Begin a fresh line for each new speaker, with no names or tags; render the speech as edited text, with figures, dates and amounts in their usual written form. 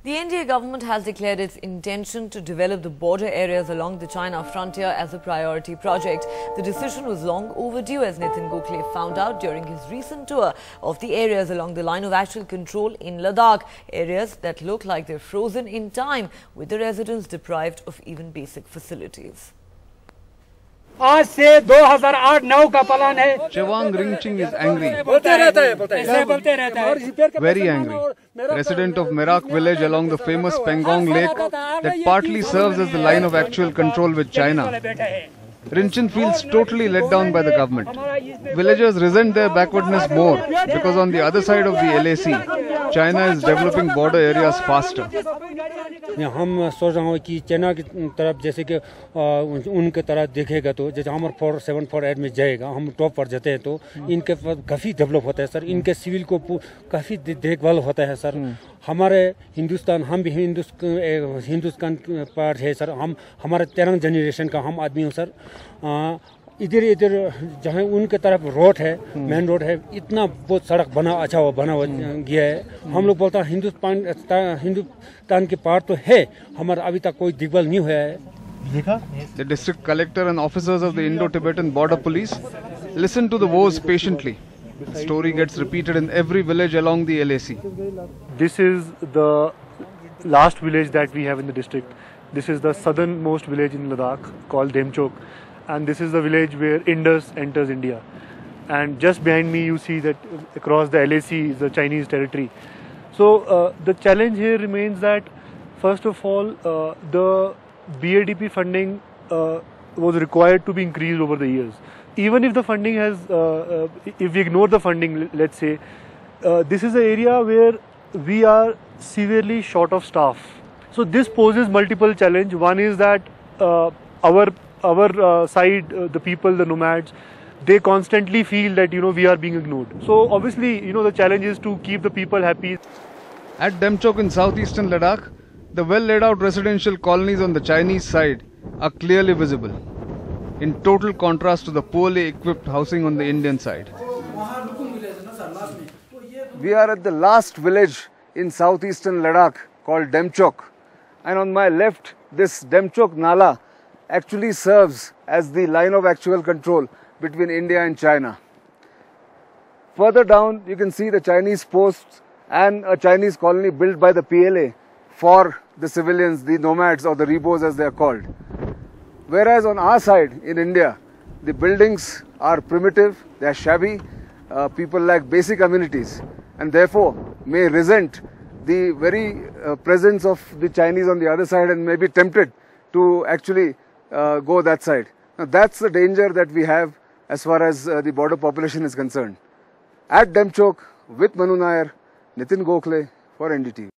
The NDA government has declared its intention to develop the border areas along the China frontier as a priority project. The decision was long overdue, as Nitin Gokhale found out during his recent tour of the areas along the line of actual control in Ladakh, areas that look like they're frozen in time, with the residents deprived of even basic facilities.
आज से 2008-9 का plan है।
Chewang Ringching is angry, very angry. Resident of Merak village along the famous Pangong Lake that partly serves as the line of actual control with China. Ringching feels totally let down by the government. Villagers resent their backwardness more because on the other side of the LAC, China is developing border areas faster.
हम सोच रहे हैं कि China की तरफ जैसे कि उनके तरफ देखेगा तो जैसे हमारे 4748 में जाएगा, हम टॉप पर जाते हैं तो इनके काफ़ी डेवलप होता है सर, इनके सिविल को काफ़ी देखभाल होता है सर। हमारे हिंदुस्तान, हम भी हिंदुस्तान पार्ट है सर, हम हमारे 13 जनरेशन का हम आदमी हो सर। इधर जहाँ उनके तरफ रोड है, मेन रोड है, इतना बहुत सड़क बना गया है। हम लोग बोलते हैं हिंदुस्तान के पार्ट तो है, हमारा अभी तक कोई देखभाल नहीं हुआ है।
The district collector and officers of the Indo-Tibetan border police listen to the woes patiently. The story gets repeated in every village along the LAC.
This is the last village that we have in the district. This is the southernmost village in Ladakh called Demchok. And this is the village where Indus enters India. And just behind me you see that across the LAC is the Chinese territory. So the challenge here remains that first of all the BADP funding was required to be increased over the years. Even if the funding has, if we ignore the funding, let's say, this is an area where we are severely short of staff. So this poses multiple challenges. One is that our side, the people, the nomads, they constantly feel that we are being ignored. So obviously the challenge is to keep the people happy.
At Demchok in southeastern Ladakh, the well laid out residential colonies on the Chinese side are clearly visible, in total contrast to the poorly equipped housing on the Indian side. We are at the last village in southeastern Ladakh called Demchok, and on my left, this Demchok Nala actually serves as the line of actual control between India and China. Further down, you can see the Chinese posts and a Chinese colony built by the PLA for the civilians, the nomads or the rebos as they are called. Whereas on our side in India, the buildings are primitive, they are shabby, people lack basic amenities and therefore may resent the very presence of the Chinese on the other side and may be tempted to actually go that side. Now that's the danger that we have as far as the border population is concerned. At Demchok with Manu Nair, Nitin Gokhale for NDTV.